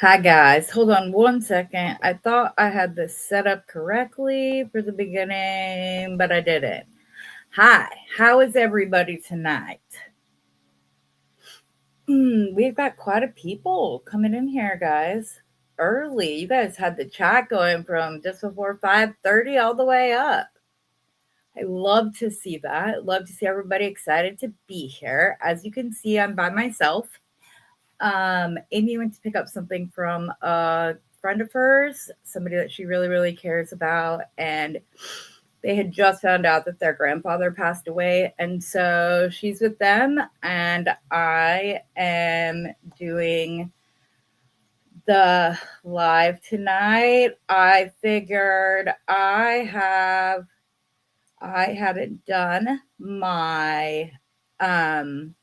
Hi guys, hold on one second. I thought I had this set up correctly for the beginning, but I didn't. Hi, how is everybody tonight? We've got quite a people coming in here, guys. Early. You guys had the chat going from just before 5:30 all the way up. I love to see that. Love to see everybody excited to be here. As you can see, I'm by myself. Amy went to pick up something from a friend of hers, somebody that she really, really cares about, and they had just found out that their grandfather passed away. And so she's with them, and I am doing the live tonight. I figured I hadn't done um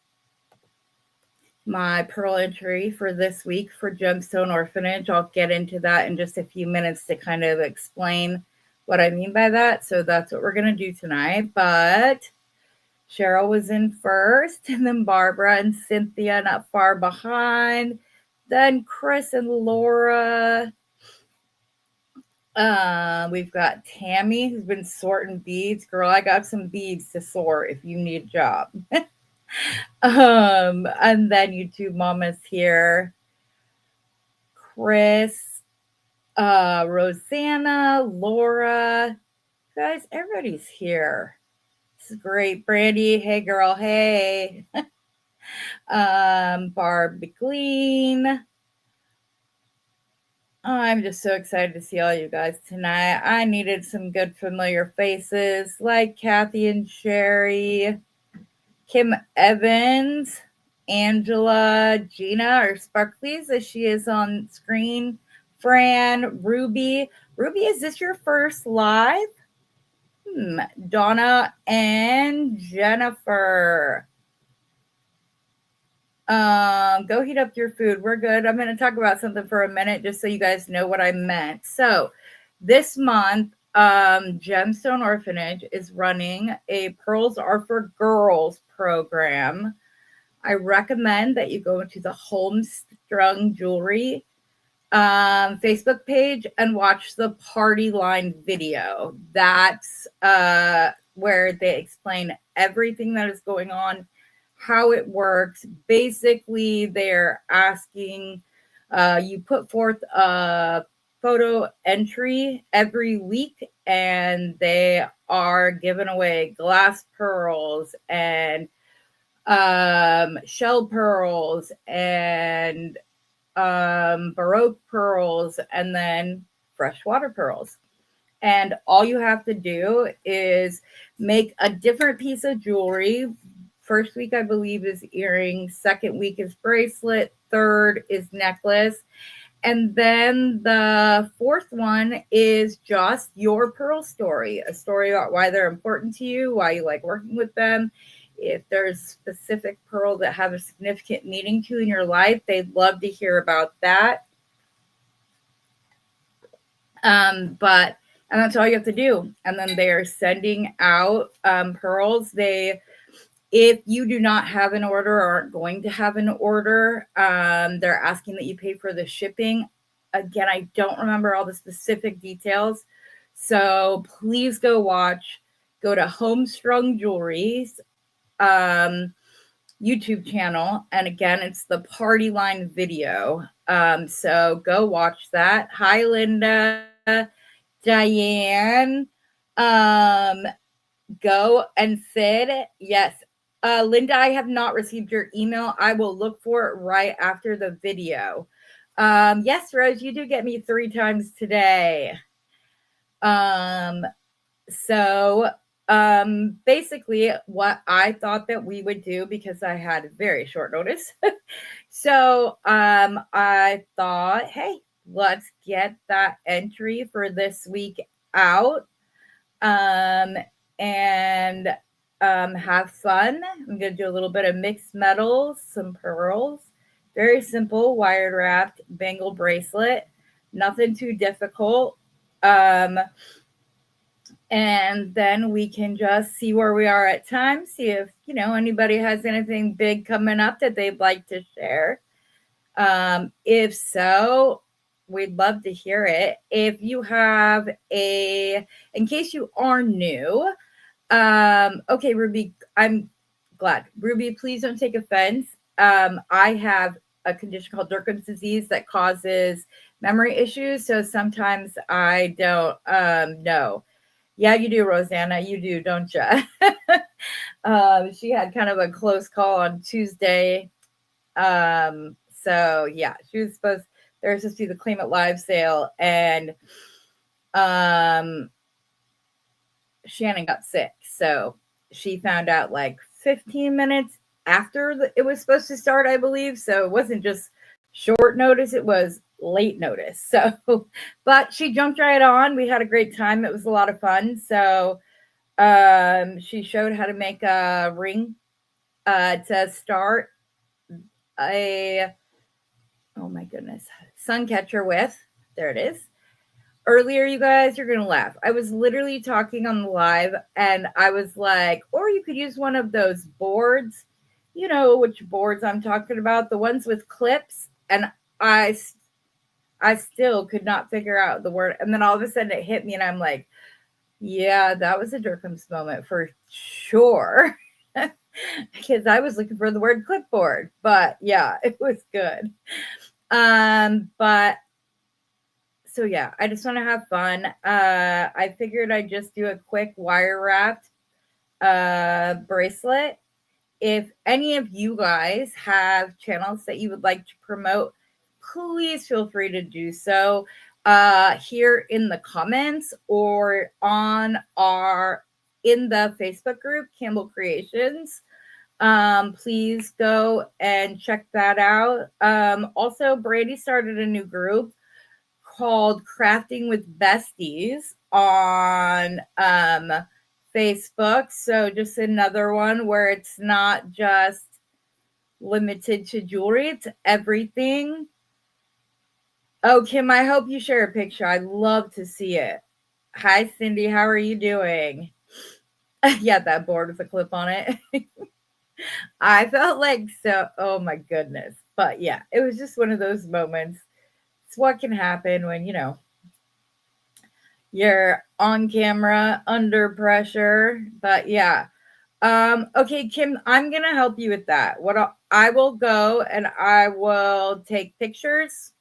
my pearl entry for this week for Gemstone Orphanage. I'll get into that in just a few minutes to kind of explain what I mean by that. So that's what we're going to do tonight. But Cheryl was in first, and then Barbara and Cynthia not far behind. Then Chris and Laura. We've got Tammy who's been sorting beads. Girl, I got some beads to sort if you need a job. And then YouTube Mama's here. Chris, Rosanna, Laura. Guys, everybody's here. This is great. Brandy, hey girl, hey. Barb McLean. I'm just so excited to see all you guys tonight. I needed some good familiar faces like Kathy and Sherry, Kim Evans, Angela, Gina, or Sparklies as she is on screen, Fran, Ruby. Ruby, is this your first live? Donna and Jennifer. Go heat up your food. We're good. I'm going to talk about something for a minute just so you guys know what I meant. So, this month, Gemstone Orphanage is running a Pearls Are for Girls program. I recommend that you go into the Homestrung Jewelry Facebook page and watch the party line video. That's where they explain everything that is going on, how it works. Basically, they're asking you put forth a photo entry every week, and they are giving away glass pearls and shell pearls and baroque pearls and then freshwater pearls. And all you have to do is make a different piece of jewelry. First week, I believe, is earrings. Second week is bracelet. Third is necklace. And then the fourth one is just your pearl story, a story about why they're important to you, why you like working with them. If there's specific pearls that have a significant meaning to you in your life, they'd love to hear about that. But and that's all you have to do. And then they are sending out pearls. If you do not have an order or aren't going to have an order, they're asking that you pay for the shipping. Again, I don't remember all the specific details. So please go watch. Go to Homestrung Jewelry's YouTube channel. And again, it's the party line video. So go watch that. Hi, Linda, Diane. Um, Go and Sid. Yes. Linda, I have not received your email. I will look for it right after the video. Yes, Rose, you do get me 3 times today. Um, so basically what I thought that we would do, because I had very short notice. So I thought, hey, let's get that entry for this week out. And have fun. I'm going to do a little bit of mixed metals, some pearls. Very simple, wired wrapped bangle bracelet. Nothing too difficult. And then we can just see where we are at time, see if, anybody has anything big coming up that they'd like to share. If so, we'd love to hear it. If you have in case you are new, okay, Ruby, I'm glad. Ruby, please don't take offense. I have a condition called Durkheim's disease that causes memory issues. So sometimes I don't know. Yeah, you do, Rosanna. You do, don't you? She had kind of a close call on Tuesday. So yeah, she was supposed there was supposed to be the Claim It Live sale, and um Shannon got sick. So she found out like 15 minutes after it was supposed to start, I believe. So it wasn't just short notice, it was late notice. So, but she jumped right on. We had a great time. It was a lot of fun. So, she showed how to make a ring to start a, oh my goodness, sun catcher with. There it is. Earlier, you guys, you're gonna laugh. I was literally talking on the live, and I was like, or you could use one of those boards. You know which boards I'm talking about, the ones with clips. And I, I still could not figure out the word. And then all of a sudden it hit me, and I'm like, yeah, that was a Durkheim's moment for sure. Because I was looking for the word clipboard, but yeah, it was good. But so yeah, I just want to have fun. I figured I'd just do a quick wire wrapped bracelet. If any of you guys have channels that you would like to promote, please feel free to do so here in the comments or on our in the Facebook group, Campbell Creations. Please go and check that out. Also, Brady started a new group called Crafting with Besties on Facebook. So just another one where it's not just limited to jewelry, it's everything. Oh, Kim, I hope you share a picture. I'd love to see it. Hi, Cindy. How are you doing? Yeah, that board with a clip on it. I felt like so, oh my goodness. But yeah, it was just one of those moments. It's what can happen when, you're on camera under pressure. But yeah. Okay, Kim, I'm going to help you with that. I will go and I will take pictures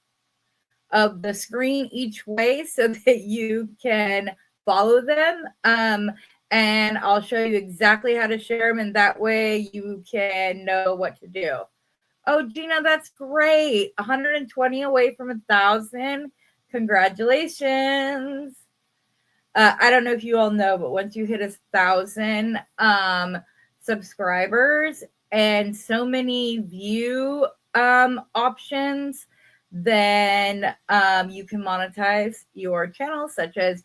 of the screen each way so that you can follow them. And I'll show you exactly how to share them, and that way you can know what to do. Oh, Gina, that's great. 120 away from 1,000. Congratulations. I don't know if you all know, but once you hit 1,000 subscribers and so many view options, then you can monetize your channel, such as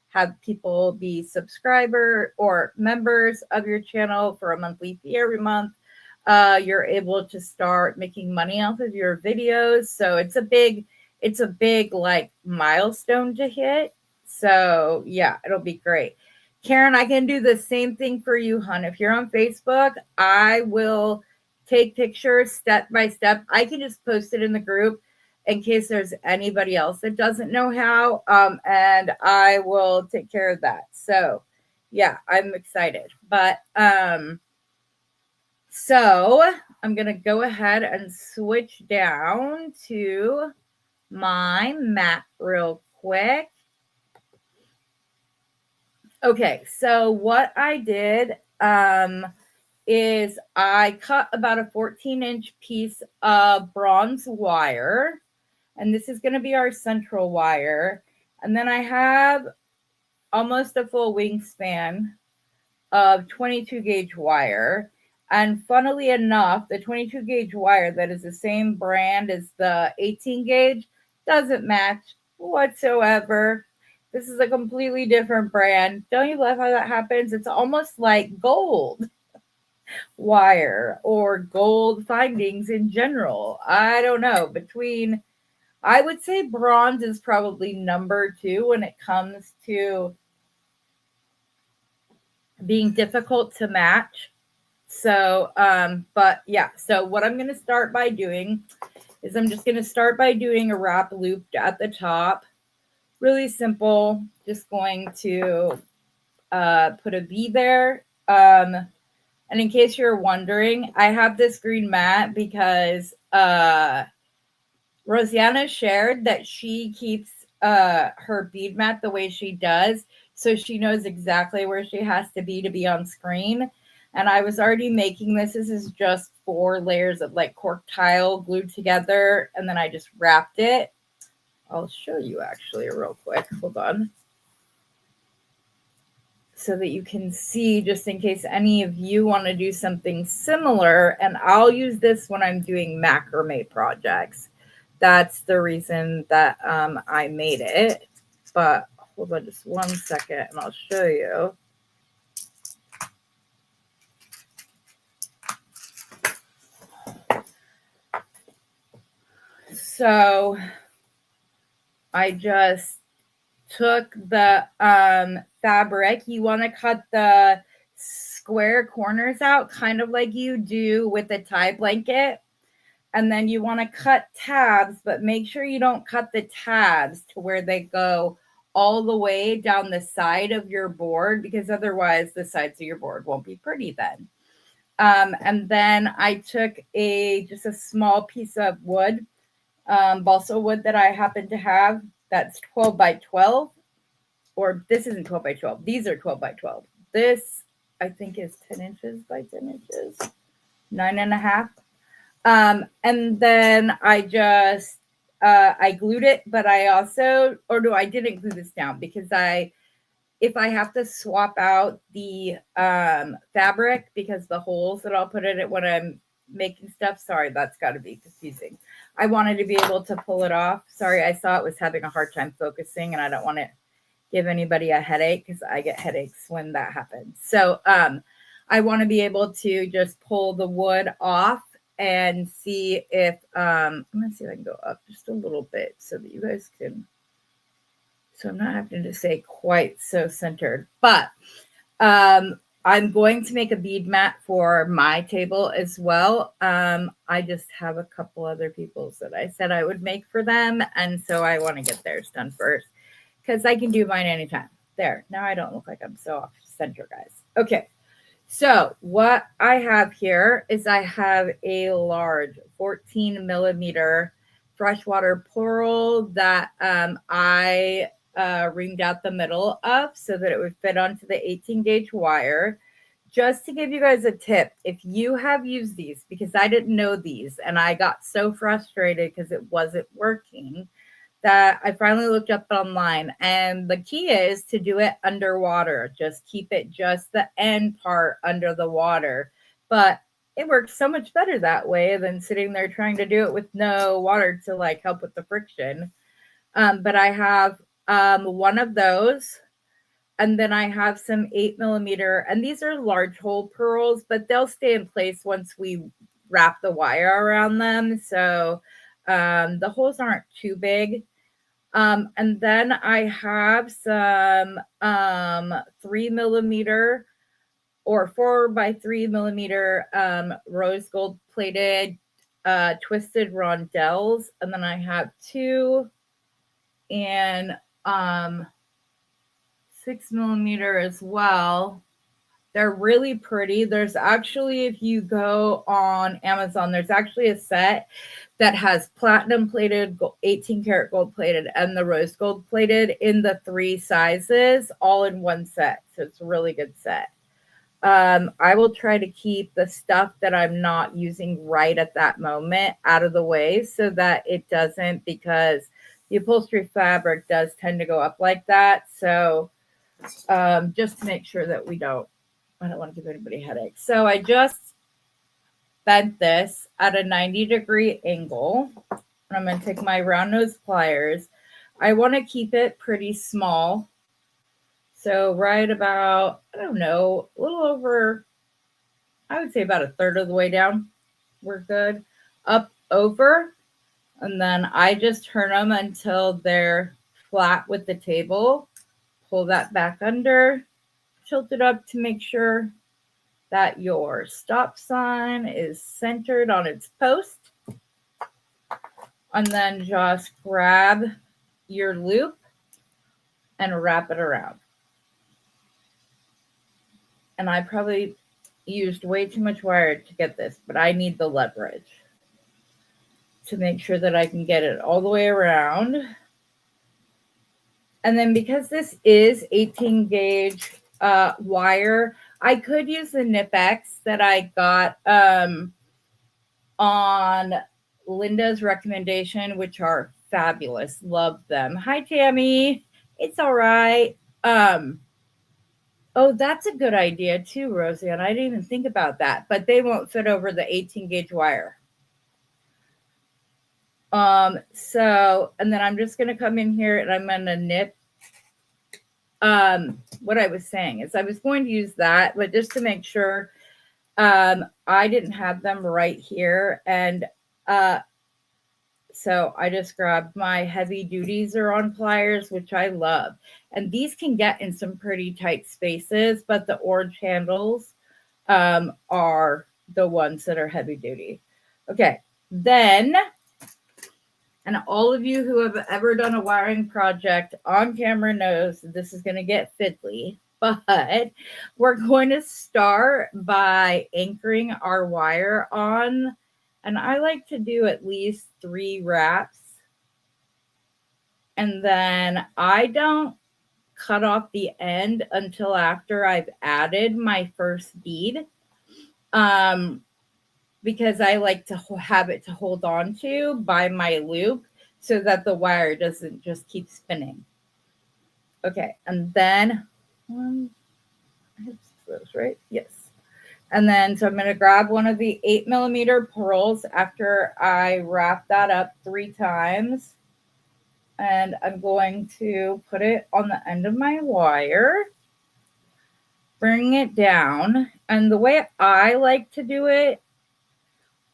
have people be subscriber or members of your channel for a monthly fee every month. You're able to start making money off of your videos. So it's a big like milestone to hit. So yeah, it'll be great. Karen, I can do the same thing for you, hon. If you're on Facebook, I will take pictures step by step. I can just post it in the group in case there's anybody else that doesn't know how. And I will take care of that. So yeah, I'm excited. But so I'm going to go ahead and switch down to my mat real quick. Okay, so what I did is I cut about a 14-inch piece of bronze wire, and this is going to be our central wire. And then I have almost a full wingspan of 22 gauge wire. And funnily enough, the 22 gauge wire that is the same brand as the 18 gauge doesn't match whatsoever. This is a completely different brand. Don't you love how that happens? It's almost like gold wire or gold findings in general. I don't know. I would say bronze is probably number 2 when it comes to being difficult to match. So, but yeah, so what I'm going to start by doing is I'm just going to start by doing a wrap loop at the top. Really simple. Just going to put a V there. And in case you're wondering, I have this green mat because Rosianna shared that she keeps her bead mat the way she does, so she knows exactly where she has to be on screen. And I was already making this. This is just 4 layers of like cork tile glued together, and then I just wrapped it. I'll show you actually real quick. Hold on. So that you can see, just in case any of you want to do something similar. And I'll use this when I'm doing macrame projects. That's the reason that I made it. But hold on just 1 second and I'll show you. So I just took the fabric. You want to cut the square corners out, kind of like you do with a tie blanket. And then you want to cut tabs, but make sure you don't cut the tabs to where they go all the way down the side of your board, because otherwise the sides of your board won't be pretty then. And then I took just a small piece of wood, balsa wood that I happen to have. That's 12 by 12, or this isn't 12 by 12. These are 12 by 12. This I think is 10 inches by 10 inches, 9.5. And then I just, I glued it, but I also, or no, I didn't glue this down because if I have to swap out the fabric because the holes that I'll put in it when I'm making stuff, sorry, that's got to be confusing. I wanted to be able to pull it off. Sorry, I saw it was having a hard time focusing and I don't want to give anybody a headache because I get headaches when that happens. So I want to be able to just pull the wood off and see if I'm gonna see if I can go up just a little bit so that you guys can, so I'm not having to say quite so centered, but I'm going to make a bead mat for my table as well. I just have a couple other people's that I said I would make for them, and so I want to get theirs done first because I can do mine anytime. There, now I don't look like I'm so off center, guys. Okay. So what I have here is I have a large 14 millimeter freshwater pearl that I reamed out the middle of so that it would fit onto the 18 gauge wire. Just to give you guys a tip, if you have used these, because I didn't know these and I got so frustrated because it wasn't working, that I finally looked up online, and the key is to do it underwater. Just keep it just the end part under the water. But it works so much better that way than sitting there trying to do it with no water to like help with the friction. But I have one of those, and then I have some 8 millimeter, and these are large hole pearls, but they'll stay in place once we wrap the wire around them. So the holes aren't too big. And then I have some 3 millimeter or 4 by 3 millimeter rose gold plated twisted rondelles. And then I have 2 and 6 millimeter as well. They're really pretty. There's actually, if you go on Amazon, there's actually a set that has platinum plated, 18 karat gold plated, and the rose gold plated in the 3 sizes, all in one set. So it's a really good set. I will try to keep the stuff that I'm not using right at that moment out of the way so that it doesn't, because the upholstery fabric does tend to go up like that. So just to make sure that I don't want to give anybody a headache. So I just bent this at a 90-degree angle. And I'm going to take my round nose pliers. I want to keep it pretty small. So right about, I don't know, a little over, I would say about a third of the way down. We're good. Up, over. And then I just turn them until they're flat with the table. Pull that back under. Tilt it up to make sure that your stop sign is centered on its post. and then just grab your loop and wrap it around. And I probably used way too much wire to get this, but I need the leverage to make sure that I can get it all the way around. And then because this is 18 gauge wire, I could use the Nip-X that I got on Linda's recommendation, which are fabulous. Love them. Hi, Tammy. It's all right. Oh, that's a good idea too, Roseanne. I didn't even think about that, but they won't fit over the 18 gauge wire. So, and then I'm just going to come in here and I'm going to knit. What I was saying is I was going to use that, but just to make sure, I didn't have them right here. And, so I just grabbed my heavy duty Xeron pliers, which I love. And these can get in some pretty tight spaces, but the orange handles are the ones that are heavy duty. Okay, then, and all of you who have ever done a wiring project on camera knows this is going to get fiddly, but we're going to start by anchoring our wire on. And I like to do at least 3 wraps. And then I don't cut off the end until after I've added my first bead. Because I like to have it to hold on to by my loop so that the wire doesn't just keep spinning. Okay, and then, I have those, right? Yes. And then, so I'm going to grab one of the 8mm pearls after I wrap that up 3 times. And I'm going to put it on the end of my wire, bring it down. And the way I like to do it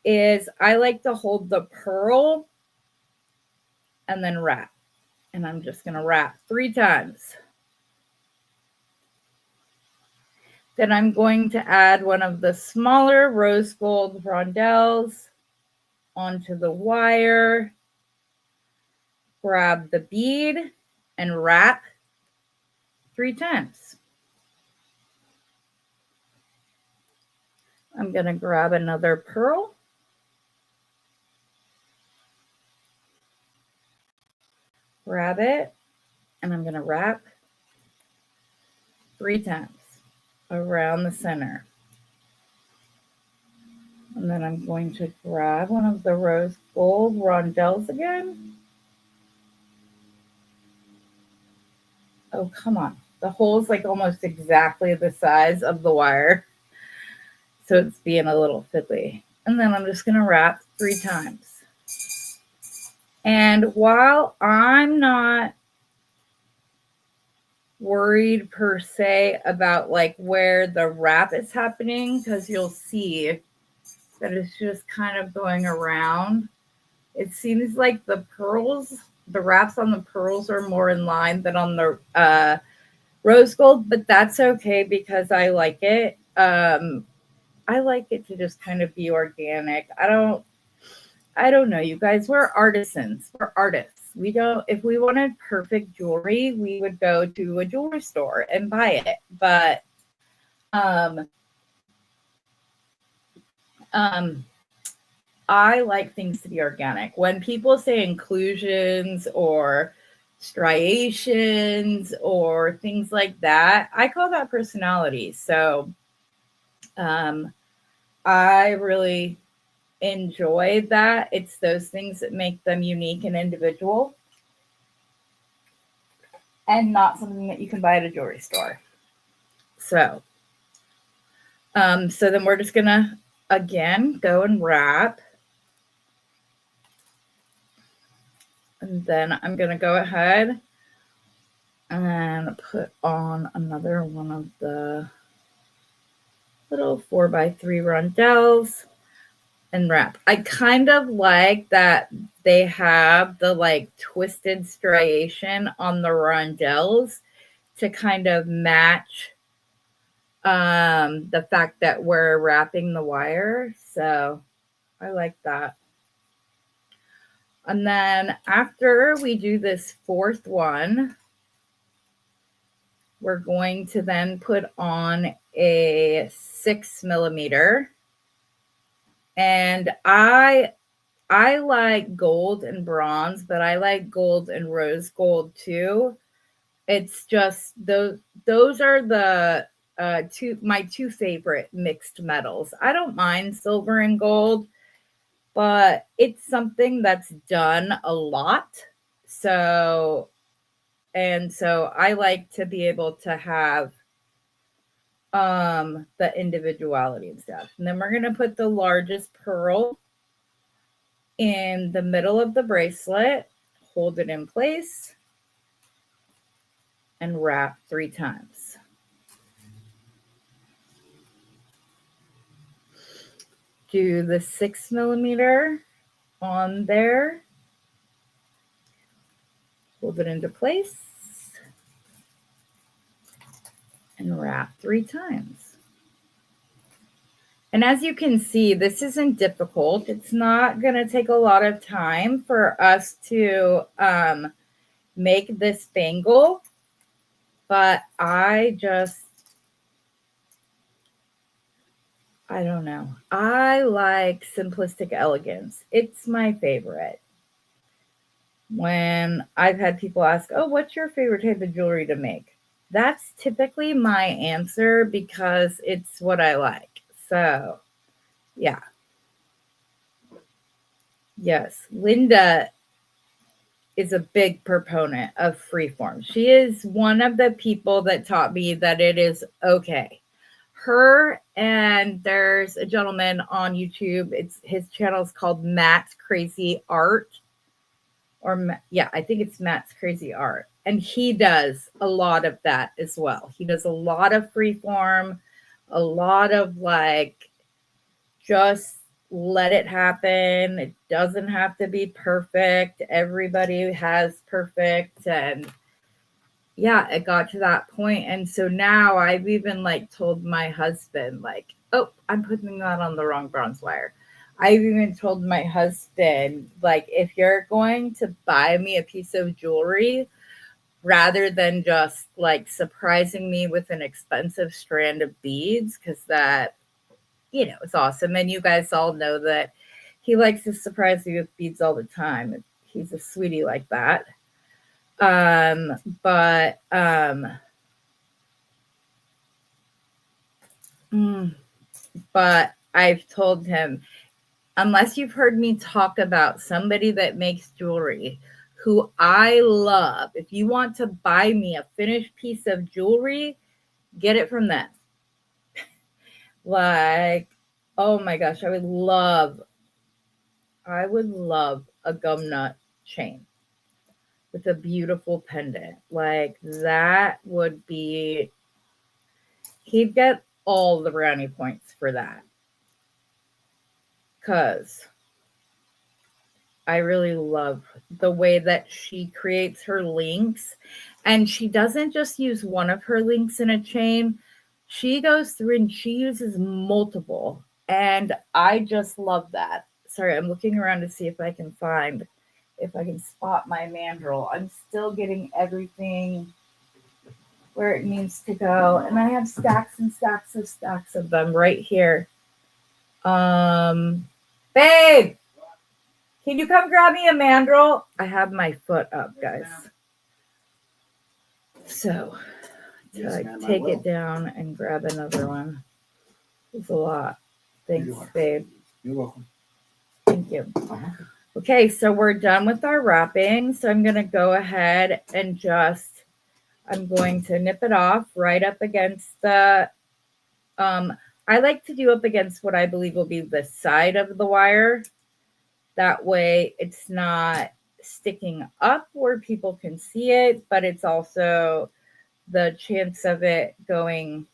is I like to hold the pearl and then wrap. And I'm just going to wrap 3 times. Then I'm going to add one of the smaller rose gold rondelles onto the wire, grab the bead, and wrap 3 times. I'm going to grab another pearl, grab it, and I'm going to wrap 3 times around the center. And then I'm going to grab one of the rose gold rondelles again. Oh, come on. The hole is like almost exactly the size of the wire. So it's being a little fiddly. And then I'm just going to wrap 3 times. And while I'm not worried per se about like where the wrap is happening, because you'll see that it's just kind of going around. It seems like the pearls, the wraps on the pearls are more in line than on the rose gold, but that's okay because I like it. I like it to just kind of be organic. I don't know, you guys, we're artisans. We're artists. We don't, if we wanted perfect jewelry, we would go to a jewelry store and buy it. But I like things to be organic. When people say inclusions or striations or things like that, I call that personality. So I really enjoy that. It's those things that make them unique and individual and not something that you can buy at a jewelry store. So, so then we're just gonna, again, go and wrap. And then I'm gonna go ahead and put on another one of the little 4x3 rondelles and wrap. I kind of like that they have the like twisted striation on the rondelles to kind of match the fact that we're wrapping the wire. So I like that. And then after we do this fourth one, we're going to then put on a 6 millimeter. And I like gold and bronze, but I like gold and rose gold too. It's just those are the my two favorite mixed metals. I don't mind silver and gold, but it's something that's done a lot. So I like to be able to have the individuality and stuff. And then we're going to put the largest pearl in the middle of the bracelet, hold it in place, and wrap 3 times. Do the 6 millimeter on there, hold it into place, and wrap 3 times. And as you can see, this isn't difficult. It's not going to take a lot of time for us to make this bangle, but I don't know. I like simplistic elegance. It's my favorite. When I've had people ask, oh, what's your favorite type of jewelry to make? That's typically my answer because it's what I like. So, yeah. Yes, Linda is a big proponent of freeform. She is one of the people that taught me that it is okay. Her and there's a gentleman on YouTube. His channel is called Matt's Crazy Art. I think it's Matt's Crazy Art. And he does a lot of that as well. He does a lot of freeform, a lot of like just let it happen. It doesn't have to be perfect. Everybody has perfect. And yeah, it got to that point. And so now I've even like told my husband, like, oh, I'm putting that on the wrong bronze wire. I've even told my husband, like, if you're going to buy me a piece of jewelry, rather than just like surprising me with an expensive strand of beads, because that, it's awesome. And you guys all know that he likes to surprise me with beads all the time. He's a sweetie like that. But I've told him, unless you've heard me talk about somebody that makes jewelry who I love, if you want to buy me a finished piece of jewelry, get it from them. Like, oh my gosh, I would love a gum nut chain with a beautiful pendant. Like, that would be, he'd get all the brownie points for that. Because I really love the way that she creates her links. And she doesn't just use one of her links in a chain. She goes through and she uses multiple. And I just love that. Sorry, I'm looking around to see if I can spot my mandrel. I'm still getting everything where it needs to go. And I have stacks and stacks of them right here. Babe, can you come grab me a mandrel? I have my foot up, guys. So, take it down and grab another one. It's a lot. Thanks, babe. You're welcome. Thank you. Okay, so we're done with our wrapping. So I'm going to go ahead and I'm going to nip it off right up against the, I like to do up against what I believe will be the side of the wire. That way it's not sticking up where people can see it, but it's also the chance of it going,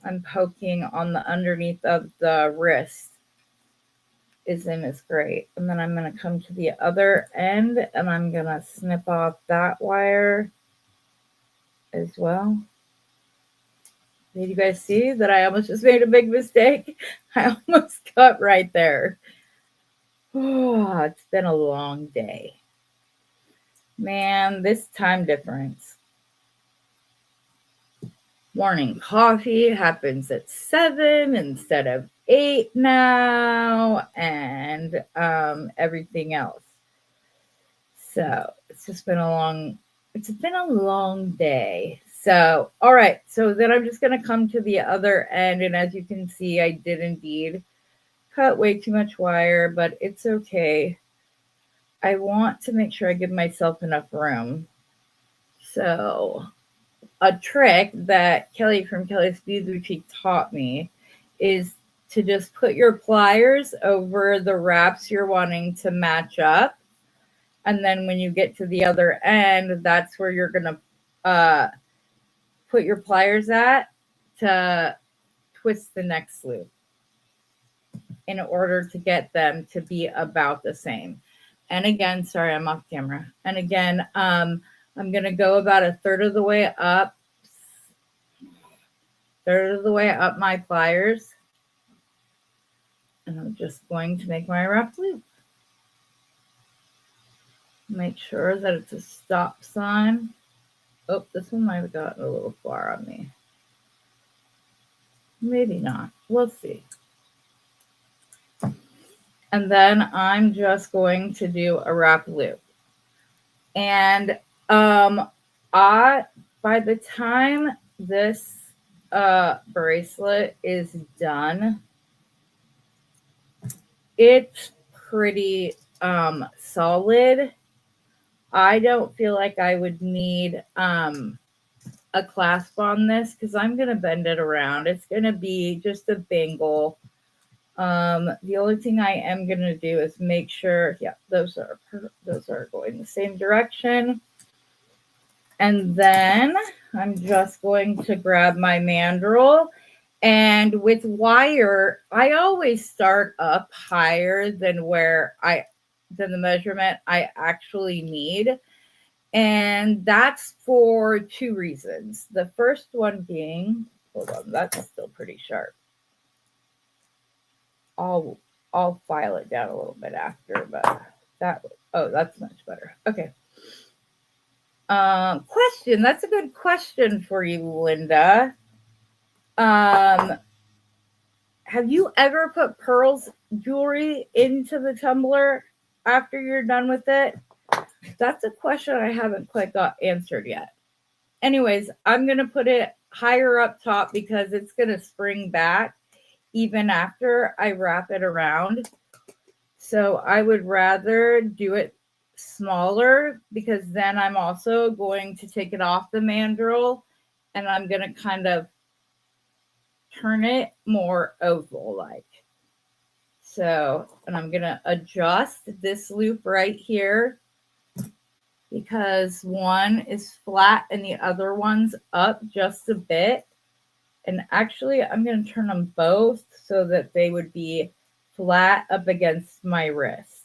I'm poking on the underneath of the wrist isn't as great. And then I'm going to come to the other end and I'm going to snip off that wire as well. Did you guys see that I almost just made a big mistake? I almost cut right there. Oh, it's been a long day. Man, this time difference. Morning coffee happens at 7 instead of 8 now, and everything else. So it's been a long day. So, all right. So then I'm just going to come to the other end. And as you can see, I did indeed cut way too much wire, but it's okay. I want to make sure I give myself enough room. So a trick that Kelly from Kelly's Bead Boutique taught me is to just put your pliers over the wraps you're wanting to match up. And then when you get to the other end, that's where you're going to put your pliers at to twist the next loop in order to get them to be about the same. And again, sorry, I'm off camera. And again, I'm going to go about a third of the way up my pliers. And I'm just going to make my wrap loop. Make sure that it's a stop sign. Oh, this one might have gotten a little far on me. Maybe not. We'll see. And then I'm just going to do a wrap loop. And by the time this bracelet is done, it's pretty solid. I don't feel like I would need a clasp on this because I'm going to bend it around. It's going to be just a bangle. The only thing I am going to do is make sure, yeah, those are going the same direction. And then I'm just going to grab my mandrel. And with wire, I always start up higher than the measurement I actually need. And that's for two reasons. The first one being, hold on, that's still pretty sharp. I'll file it down a little bit after, but that's much better. Okay. Question. That's a good question for you, Linda. Have you ever put pearls jewelry into the tumbler after you're done with it? That's a question I haven't quite got answered yet. Anyways, I'm going to put it higher up top because it's going to spring back even after I wrap it around. So I would rather do it smaller because then I'm also going to take it off the mandrel and I'm going to kind of turn it more oval-like. So, and I'm going to adjust this loop right here because one is flat and the other one's up just a bit. And actually, I'm going to turn them both so that they would be flat up against my wrist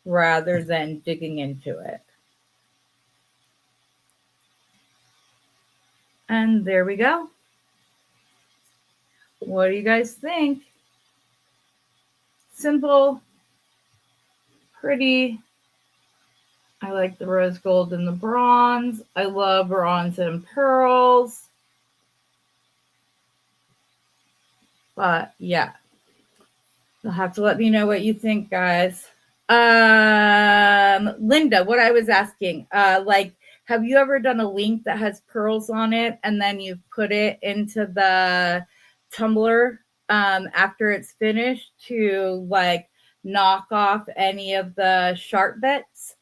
rather than digging into it. And there we go. What do you guys think? Simple, pretty. I like the rose gold and the bronze. I love bronze and pearls. But yeah, you'll have to let me know what you think, guys. Linda, what I was asking, have you ever done a link that has pearls on it and then you put it into the tumbler after it's finished to like knock off any of the sharp bits,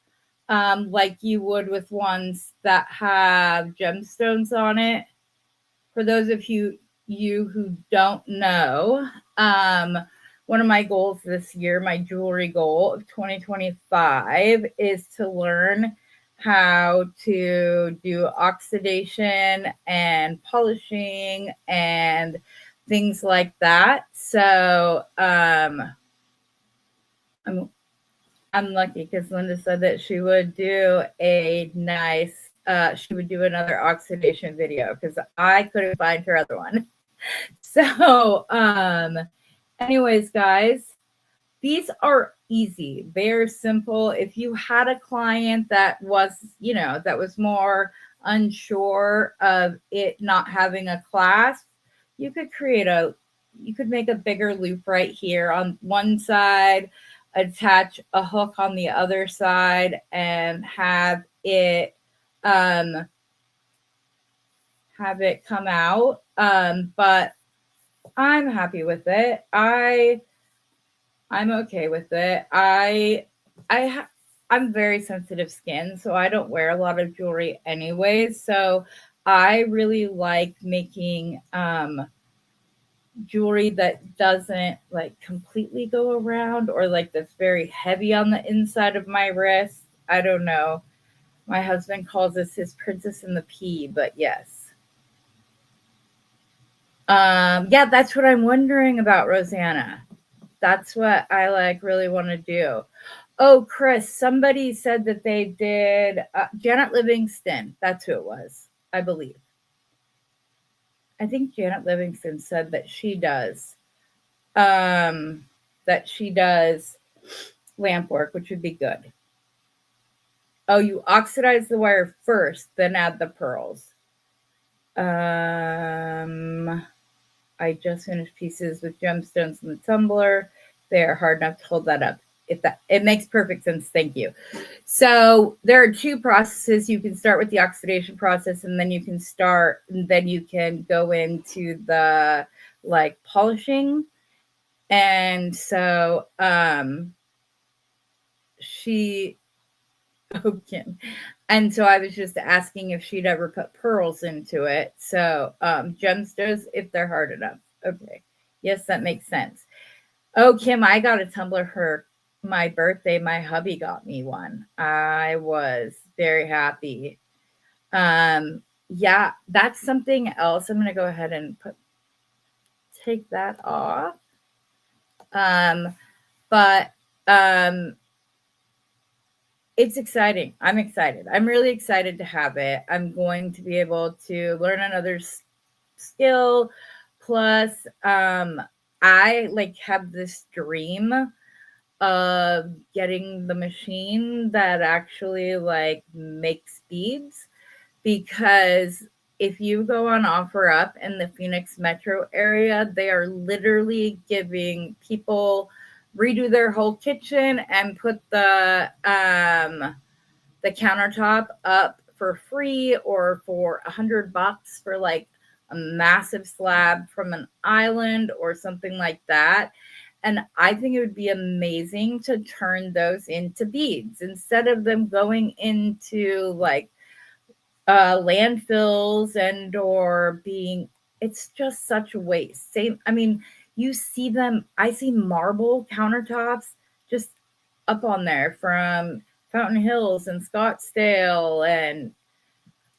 like you would with ones that have gemstones on it? For those of you who don't know, one of my goals this year, my jewelry goal of 2025, is to learn how to do oxidation and polishing and things like that. So I'm lucky because Linda said that she would do a nice, she would do another oxidation video because I couldn't find her other one. So anyways, guys, these are easy. They're simple. If you had a client that was, that was more unsure of it not having a clasp, you could you could make a bigger loop right here on one side, attach a hook on the other side, and um have it come out. But I'm happy with it. I'm okay with it. I'm very sensitive skin, so I don't wear a lot of jewelry anyways. So I really like making jewelry that doesn't like completely go around, or like that's very heavy on the inside of my wrist. I don't know. My husband calls this his princess in the pea, but yes. Yeah, that's what I'm wondering about, Rosanna. That's what I like really want to do. Oh, Chris, somebody said that they did Janet Livingston. That's who it was, I believe. I think Janet Livingston said that she does lamp work, which would be good. Oh, you oxidize the wire first, then add the pearls. I just finished pieces with gemstones in the tumbler. They are hard enough to hold that up. It makes perfect sense. Thank you. So there are two processes. You can start with the oxidation process, and then you can go into the like polishing. And so Kim. And so I was just asking if she'd ever put pearls into it. So gemstones, if they're hard enough. Okay. Yes, that makes sense. Oh, Kim, I got a tumbler for my birthday. My hubby got me one. I was very happy. Yeah, that's something else. I'm gonna go ahead and take that off. But it's exciting. I'm excited. I'm really excited to have it. I'm going to be able to learn another skill. Plus, I like have this dream of getting the machine that actually like makes beads, because if you go on OfferUp in the Phoenix metro area, they are literally giving people redo their whole kitchen and put the countertop up for free, or for $100 for like a massive slab from an island or something like that. And I think it would be amazing to turn those into beads instead of them going into like landfills and or being, it's just such a waste. I mean, you see them, I see marble countertops just up on there from Fountain Hills and Scottsdale and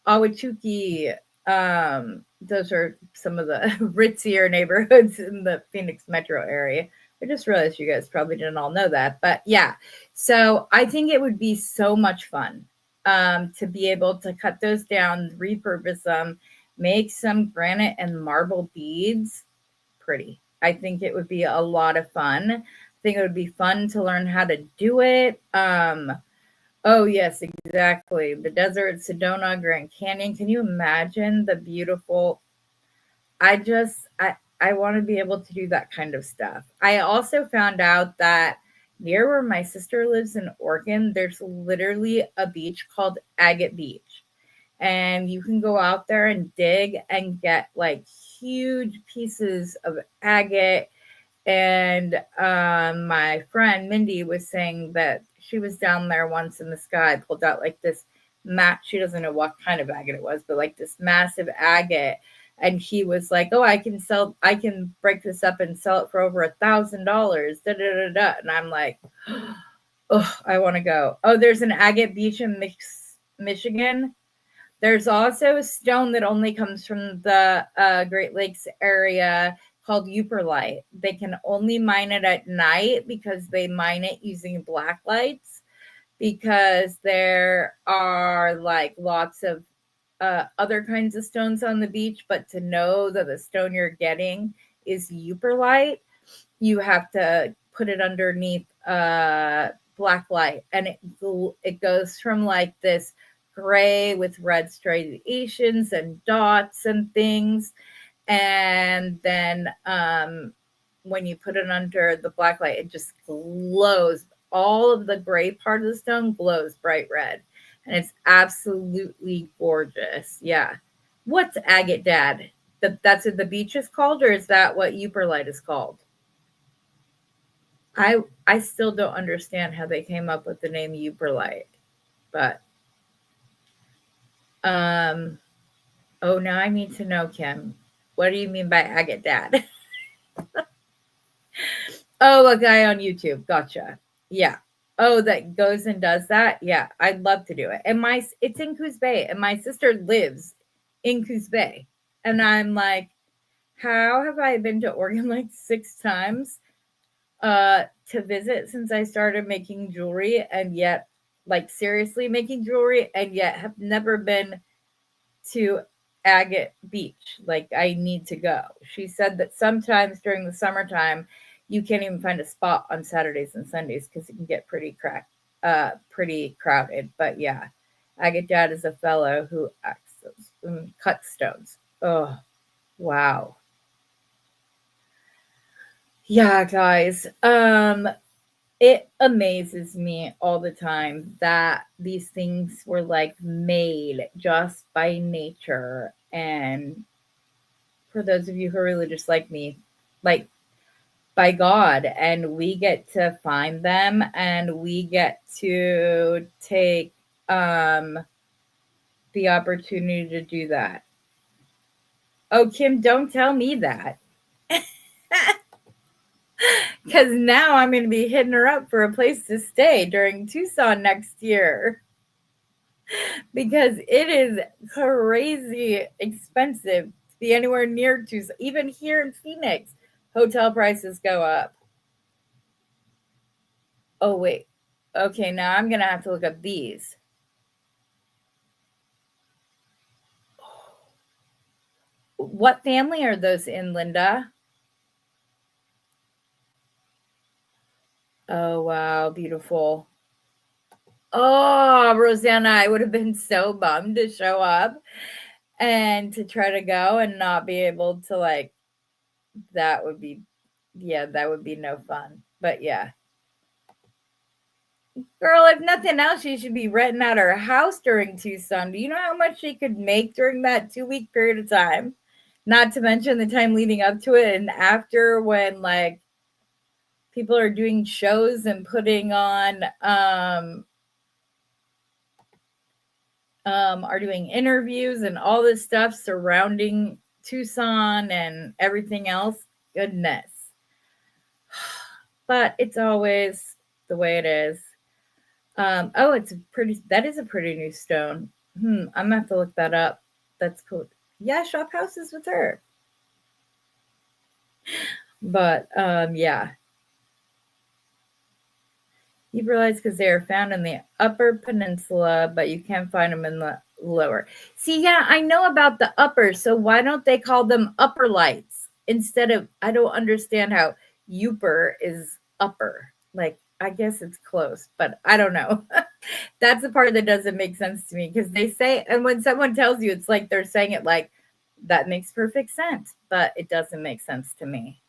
Ahwatukee. Those are some of the ritzier neighborhoods in the Phoenix metro area. I just realized you guys probably didn't all know that, but yeah. So I think it would be so much fun to be able to cut those down, repurpose them, make some granite and marble beads. Pretty. I think it would be a lot of fun. I think it would be fun to learn how to do it. Oh, yes, exactly. The desert, Sedona, Grand Canyon. Can you imagine the beautiful? I want to be able to do that kind of stuff. I also found out that near where my sister lives in Oregon, there's literally a beach called Agate Beach. And you can go out there and dig and get like huge pieces of agate. And my friend Mindy was saying that she was down there once in the sky, pulled out like this she doesn't know what kind of agate it was, but like this massive agate. And he was like, "Oh, I can break this up and sell it for over $1,000. Da da da da." And I'm like, "Oh, I want to go." Oh, there's an agate beach in Michigan. There's also a stone that only comes from the Great Lakes area called Euperlite. They can only mine it at night because they mine it using black lights, because there are like lots of other kinds of stones on the beach, but to know that the stone you're getting is Euperlite, you have to put it underneath black light, and it goes from like this gray with red striations and dots and things, and then when you put it under the black light, it just glows. All of the gray part of the stone glows bright red, and it's absolutely gorgeous. Yeah. What's agate dad? That's what the beach is called, or is that what Euperlite is called? I still don't understand how they came up with the name Euperlite, but oh, now I need to know, Kim. What do you mean by agate dad? Oh, a guy on YouTube. Gotcha. Yeah. Oh, that goes and does that. Yeah, I'd love to do it. And it's in Coos Bay, and my sister lives in Coos Bay, and I'm like, how have I been to Oregon like 6 times to visit since I started making jewelry, and yet like seriously making jewelry, and yet have never been to Agate Beach. Like, I need to go. She said that sometimes during the summertime, you can't even find a spot on Saturdays and Sundays because it can get pretty crowded. But yeah, Agate Dad is a fellow who cuts stones. Oh, wow. Yeah, guys. It amazes me all the time that these things were like made just by nature. And for those of you who are religious like me, like by God, and we get to find them, and we get to take the opportunity to do that. Oh, Kim, don't tell me that. Because now I'm going to be hitting her up for a place to stay during Tucson next year. Because it is crazy expensive to be anywhere near Tucson. Even here in Phoenix, hotel prices go up. Oh, wait. Okay, now I'm going to have to look up these. What family are those in, Linda? Oh, wow. Beautiful. Oh, Rosanna, I would have been so bummed to show up and to try to go and not be able to, like, that would be, yeah, that would be no fun. But yeah. Girl, if nothing else, she should be renting out her house during Tucson. Do you know how much she could make during that 2-week period of time? Not to mention the time leading up to it and after, when like people are doing shows and putting on are doing interviews and all this stuff surrounding Tucson and everything else. Goodness. But it's always the way it is. Oh, that is a pretty new stone. I'm gonna have to look that up. That's cool. Yeah, shop houses with her. But yeah. You realize because they are found in the upper peninsula, but you can't find them in the lower. See, yeah, I know about the upper, so why don't they call them upper lights instead of, I don't understand how Upper is upper. Like, I guess it's close, but I don't know. That's the part that doesn't make sense to me, because they say, and when someone tells you, it's like they're saying it like, that makes perfect sense, but it doesn't make sense to me.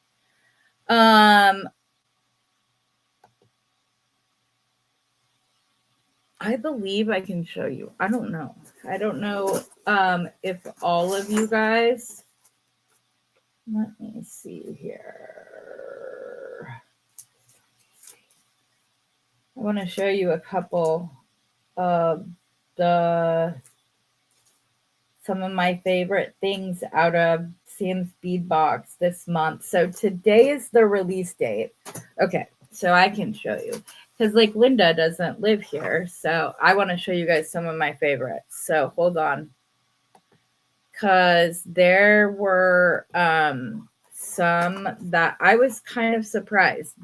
I believe I can show you. I don't know. I don't know if all of you guys, let me see here. I want to show you a couple of some of my favorite things out of Sam's Bead Box this month. So today is the release date. Okay, so I can show you, because like Linda doesn't live here, so I want to show you guys some of my favorites. So hold on, because there were some that I was kind of surprised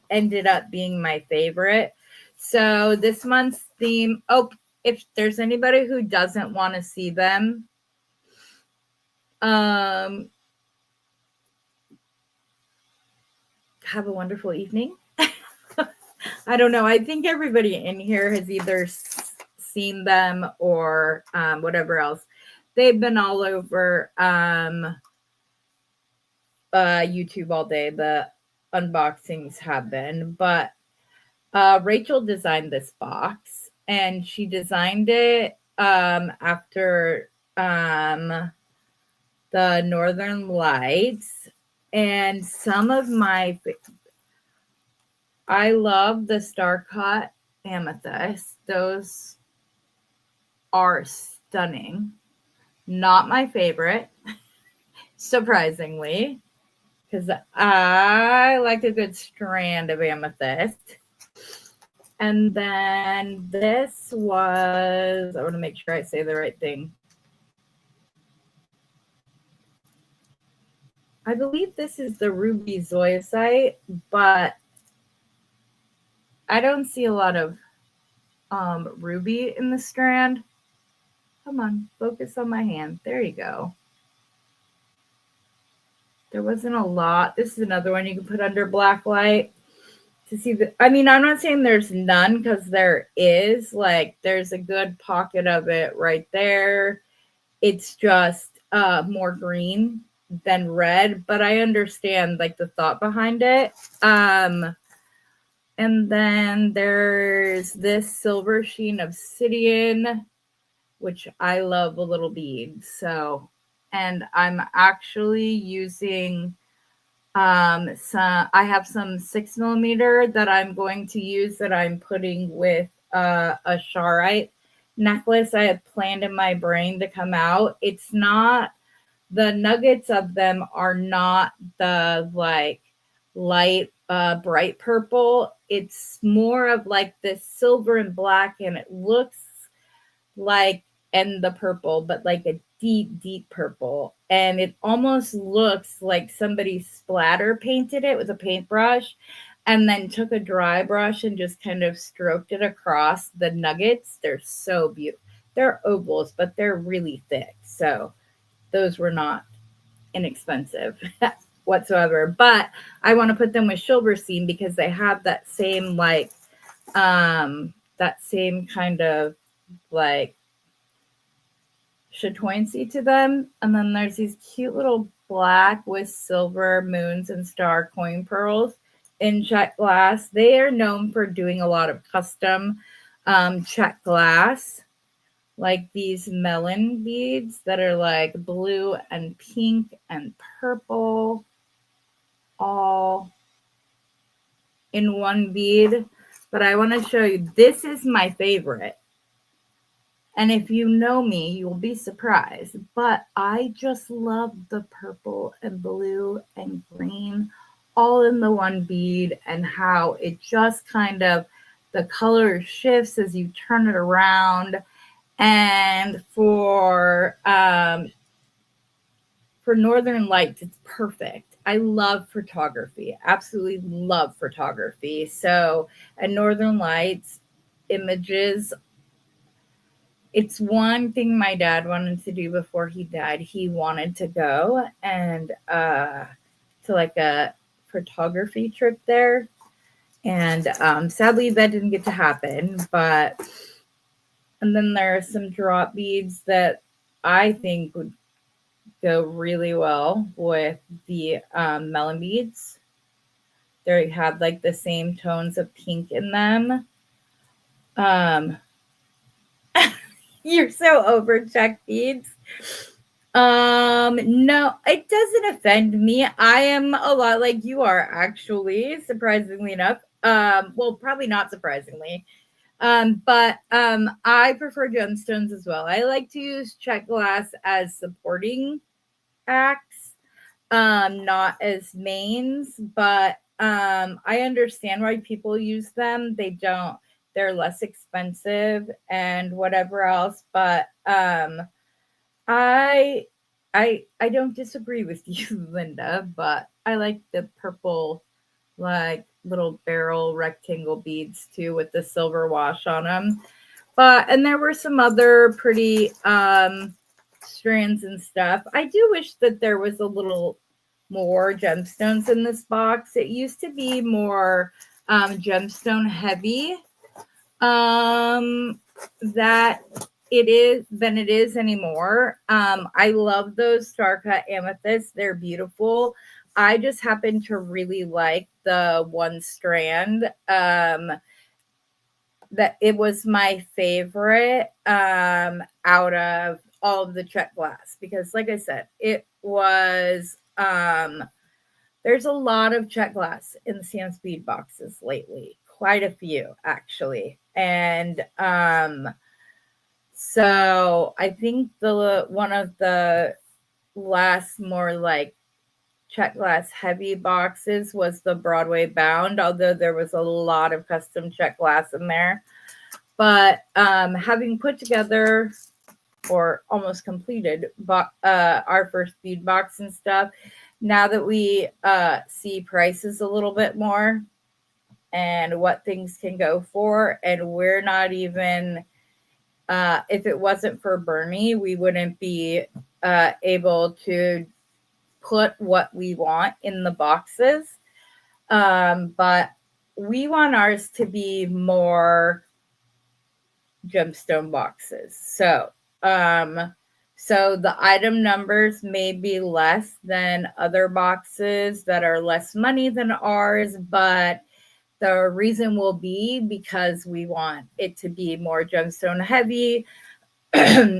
ended up being my favorite. So this month's theme, oh, if there's anybody who doesn't want to see them, have a wonderful evening. I don't know. I think everybody in here has either seen them or whatever else. They've been all over YouTube all day. The unboxings have been, but Rachel designed this box, and she designed it after the Northern Lights, and some of my I love the star-cut amethyst. Those are stunning. Not my favorite, surprisingly, because I like a good strand of amethyst. And then this was, I want to make sure I say the right thing. I believe this is the ruby zoisite, but I don't see a lot of ruby in the strand. Come on, focus on my hand. There you go. There wasn't a lot. This is another one you can put under black light to see the, I mean, I'm not saying there's none, because there is, like, there's a good pocket of it right there. It's just more green than red, but I understand, like, the thought behind it. And then there's this silver sheen obsidian, which I love a little bead. So, and I'm actually using I have some 6mm that I'm going to use, that I'm putting with a charoite necklace I had planned in my brain to come out. It's not, the nuggets of them are not the like light bright purple. It's more of like this silver and black, and it looks like, and the purple, but like a deep purple, and it almost looks like somebody splatter painted it with a paintbrush and then took a dry brush and just kind of stroked it across the nuggets. They're so beautiful. They're ovals, but they're really thick, so those were not inexpensive whatsoever. But I want to put them with silverstein because they have that same like that same kind of like chatoyancy to them. And then there's these cute little black with silver moons and star coin pearls in check glass. They are known for doing a lot of custom check glass, like these melon beads that are like blue and pink and purple all in one bead. But I want to show you, this is my favorite. And if you know me, you'll be surprised. But I just love the purple and blue and green all in the one bead, and how it just kind of, the color shifts as you turn it around. And for Northern Lights, it's perfect. I love photography, absolutely love photography. So at Northern Lights images, it's one thing my dad wanted to do before he died. He wanted to go and to like a photography trip there. And sadly that didn't get to happen. But, and then there are some drop beads that I think would go really well with the melon beads. They have like the same tones of pink in them. You're so over check beads. No, it doesn't offend me. I am a lot like you are, actually, surprisingly enough. Well, probably not surprisingly. But I prefer gemstones as well. I like to use check glass as supporting acts, not as mains, but I understand why people use them. They don't, they're less expensive and whatever else, but I don't disagree with you, Linda, but I like the purple like little barrel rectangle beads too with the silver wash on them. But, and there were some other pretty strands and stuff. I do wish that there was a little more gemstones in this box. It used to be more gemstone heavy that it is than it is anymore. I love those star cut amethysts. They're beautiful. I just happen to really like the one strand. That it was my favorite out of all of the check glass, because like I said, it was there's a lot of check glass in the Sam Speed boxes lately, quite a few actually. And so I think the one of the last more like check glass heavy boxes was the Broadway Bound, although there was a lot of custom check glass in there. But having put together or almost completed our first bead box and stuff, now that we see prices a little bit more and what things can go for, and we're not even if it wasn't for Bernie, we wouldn't be able to put what we want in the boxes. But we want ours to be more gemstone boxes. So the item numbers may be less than other boxes that are less money than ours, but the reason will be because we want it to be more gemstone heavy.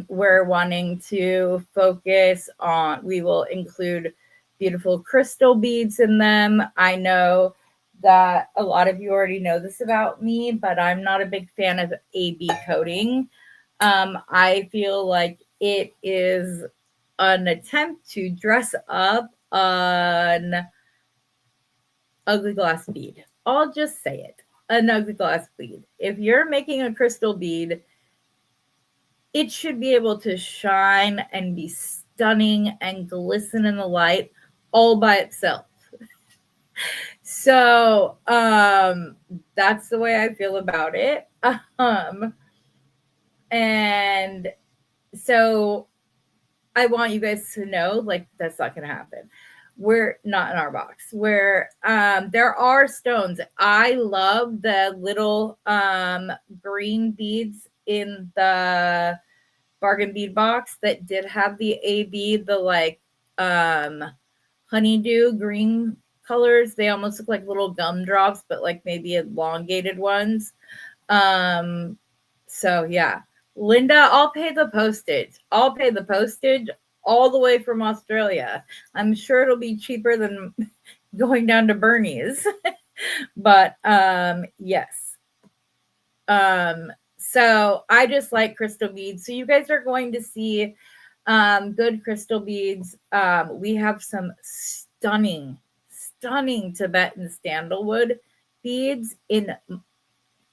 We're wanting to focus on, we will include beautiful crystal beads in them. I know that a lot of you already know this about me, but I'm not a big fan of AB coating. I feel like it is an attempt to dress up an ugly glass bead. I'll just say it, an ugly glass bead. If you're making a crystal bead, it should be able to shine and be stunning and glisten in the light all by itself. So that's the way I feel about it. And so I want you guys to know, like, that's not going to happen. We're not in our box. Where there are stones. I love the little green beads in the bargain bead box that did have the AB, the like honeydew green colors. They almost look like little gumdrops, but like maybe elongated ones. So yeah, Linda, I'll pay the postage. I'll pay the postage all the way from Australia. I'm sure it'll be cheaper than going down to Bernie's. But yes. So I just like crystal beads. So you guys are going to see good crystal beads. We have some stunning Tibetan sandalwood beads in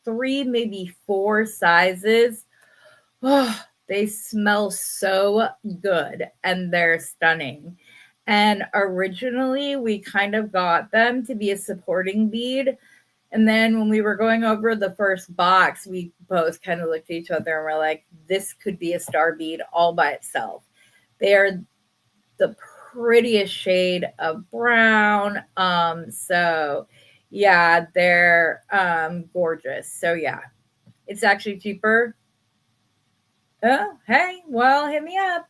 3, maybe 4 sizes. Oh, they smell so good and they're stunning. And originally we kind of got them to be a supporting bead. And then when we were going over the first box, we both kind of looked at each other and we're like, this could be a star bead all by itself. They are the prettiest shade of brown. So yeah, they're gorgeous. So yeah, it's actually cheaper. Oh, hey, well, hit me up.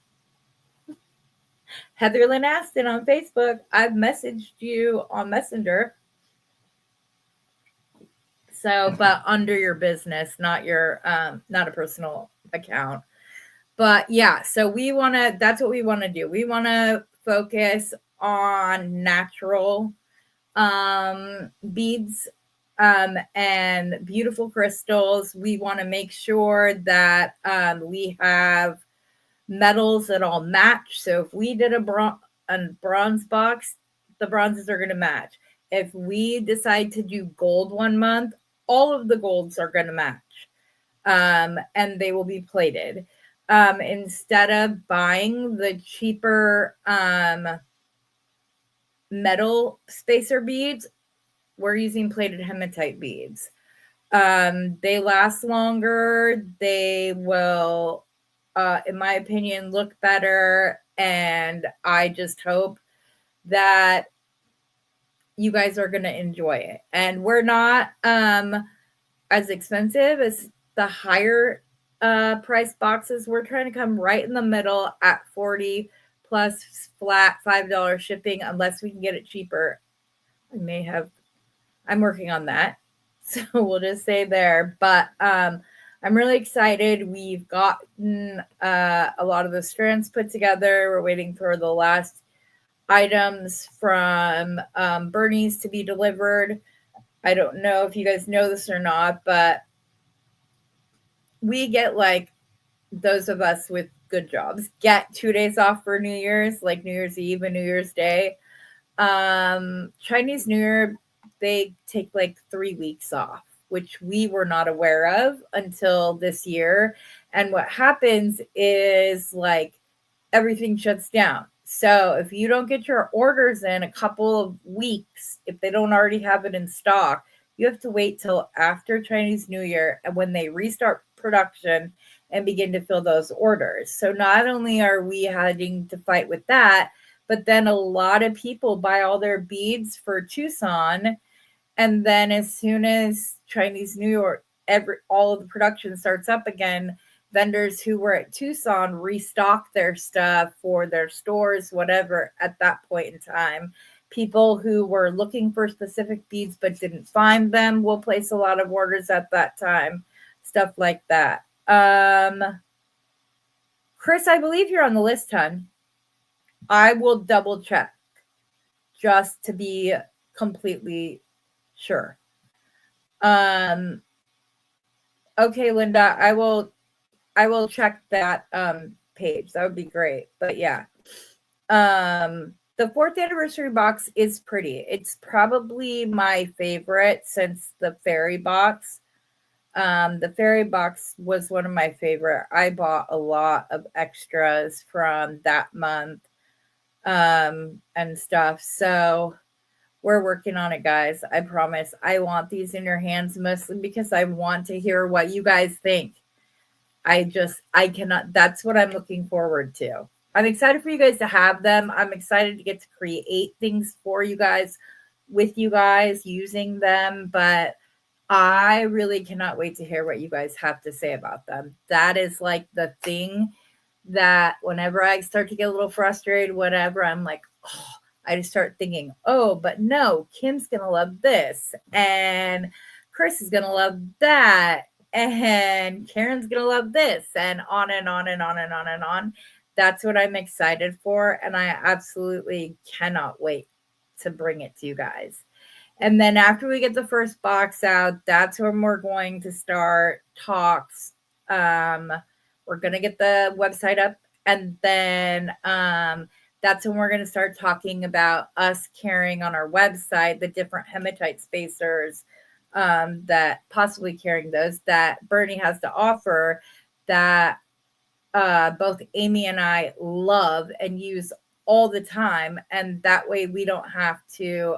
Heather Lynn Aston on Facebook. I've messaged you on Messenger. So, but under your business, not your not a personal account. But yeah, so that's what we want to do. We want to focus on natural beads and beautiful crystals. We want to make sure that we have metals that all match. So if we did a bronze box, the bronzes are going to match. If we decide to do gold one month, all of the golds are going to match. And they will be plated. Instead of buying the cheaper metal spacer beads, we're using plated hematite beads. They last longer. They will, in my opinion, look better. And I just hope that you guys are going to enjoy it. And we're not as expensive as the higher price boxes. We're trying to come right in the middle at 40 plus flat $5 shipping, unless we can get it cheaper. I'm working on that. So we'll just say there. But I'm really excited. We've gotten a lot of the strands put together. We're waiting for the last items from Bernie's to be delivered. I don't know if you guys know this or not, but we get, like, those of us with good jobs get 2 days off for New Year's, like New Year's Eve and New Year's Day. Chinese New Year, they take like 3 weeks off, which we were not aware of until this year. And what happens is, like, everything shuts down. So if you don't get your orders in a couple of weeks, if they don't already have it in stock, you have to wait till after Chinese New Year and when they restart production and begin to fill those orders. So not only are we having to fight with that, but then a lot of people buy all their beads for Tucson. And then as soon as Chinese New Year, all of the production starts up again, vendors who were at Tucson restock their stuff for their stores, whatever, at that point in time. People who were looking for specific beads but didn't find them will place a lot of orders at that time, stuff like that. Chris, I believe you're on the list, hon. I will double check just to be completely sure. Okay, Linda, I will check that page. That would be great. But yeah. The 4th anniversary box is pretty. It's probably my favorite since the fairy box. The fairy box was one of my favorite. I bought a lot of extras from that month and stuff. So we're working on it, guys. I promise. I want these in your hands mostly because I want to hear what you guys think. I cannot. That's what I'm looking forward to. I'm excited for you guys to have them. I'm excited to get to create things for you guys, with you guys, using them. But I really cannot wait to hear what you guys have to say about them. That is like the thing that whenever I start to get a little frustrated, whatever, I'm like, oh, I just start thinking, oh, but no, Kim's going to love this. And Chris is going to love that. And Karen's going to love this. And on and on and on and on and on. That's what I'm excited for. And I absolutely cannot wait to bring it to you guys. And then after we get the first box out, that's when we're going to start talks. We're going to get the website up. And then that's when we're going to start talking about us carrying on our website the different hematite spacers, that possibly carrying those that Bernie has to offer, that both Amy and I love and use all the time. And that way we don't have to,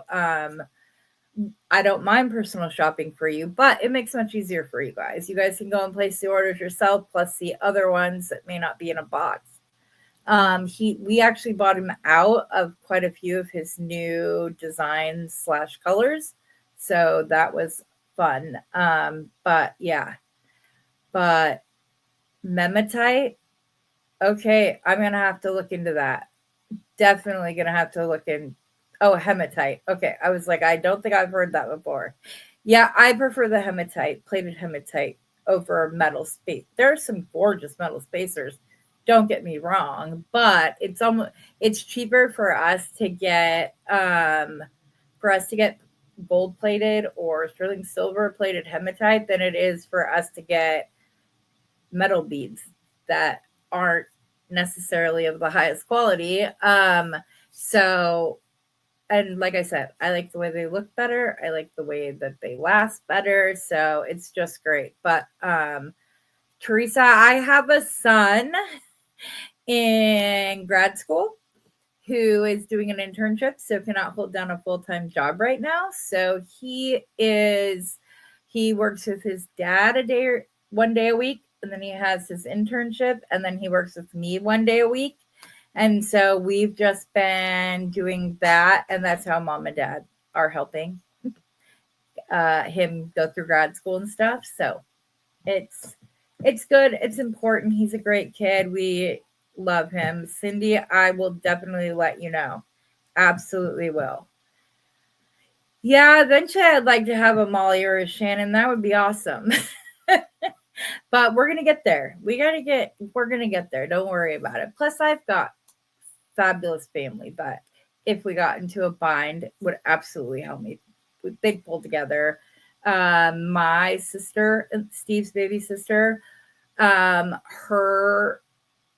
I don't mind personal shopping for you, but it makes it much easier for you guys. You guys can go and place the orders yourself, plus the other ones that may not be in a box. We actually bought him out of quite a few of his new designs / colors. So that was fun. But yeah, but Mematite. Okay. I'm going to have to look into that. Definitely going to have to look in. Oh, hematite. Okay. I was like, I don't think I've heard that before. Yeah. I prefer the hematite, plated hematite over metal space. There are some gorgeous metal spacers. Don't get me wrong, but it's cheaper for us to get gold plated or sterling silver plated hematite than it is for us to get metal beads that aren't necessarily of the highest quality. So, and like I said, I like the way they look better. I like the way that they last better. So it's just great. But Teresa, I have a son in grad school who is doing an internship, so cannot hold down a full-time job right now. So he works with his dad one day a week, and then he has his internship, and then he works with me one day a week. And so we've just been doing that, and that's how mom and dad are helping him go through grad school and stuff. So it's it's good. It's important. He's a great kid. We love him. Cindy, I will definitely let you know. Absolutely will. Yeah, eventually I'd like to have a Molly or a Shannon. That would be awesome. But we're gonna get there. We're gonna get there. Don't worry about it. Plus, I've got fabulous family, but if we got into a bind, would absolutely help me. They'd pull together. My sister, Steve's baby sister, her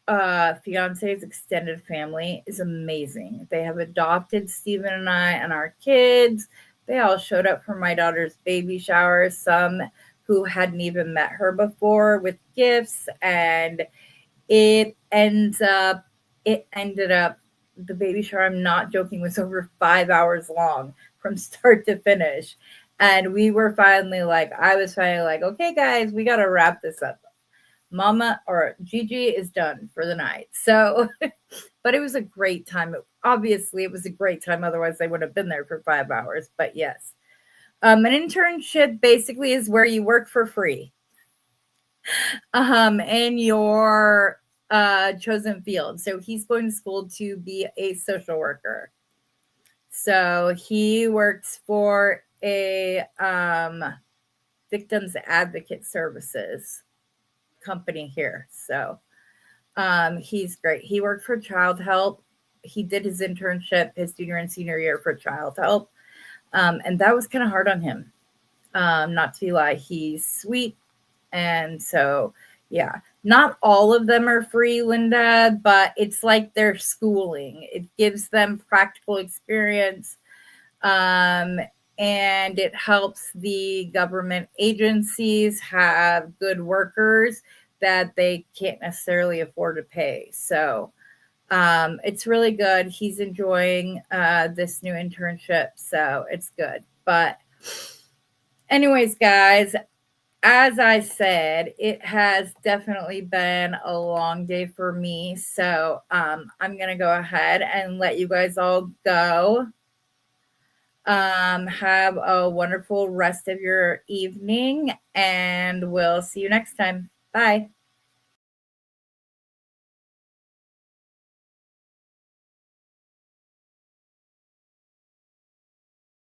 fiance's extended family is amazing. They have adopted Steven and I and our kids. They all showed up for my daughter's baby shower, some who hadn't even met her before, with gifts. And it ends up, it ended up, the baby shower, I'm not joking, was over 5 hours long from start to finish. And we were finally like, I was finally like, okay, guys, we got to wrap this up. Mama or Gigi is done for the night. So, but it was a great time. Obviously, it was a great time. Otherwise, they would have been there for 5 hours. But yes, an internship basically is where you work for free in your chosen field. So he's going to school to be a social worker. So he works for a victims advocate services company here. So he's great. He worked for Child Help. He did his internship his junior and senior year for Child Help. And that was kind of hard on him. Not to lie, he's sweet. And so, yeah, not all of them are free, Linda, but it's like their schooling. It gives them practical experience. Um, and it helps the government agencies have good workers that they can't necessarily afford to pay. So it's really good. He's enjoying this new internship, so it's good. But, anyways, guys, as I said, it has definitely been a long day for me. So I'm going to go ahead and let you guys all go. Have a wonderful rest of your evening, and we'll see you next time. Bye.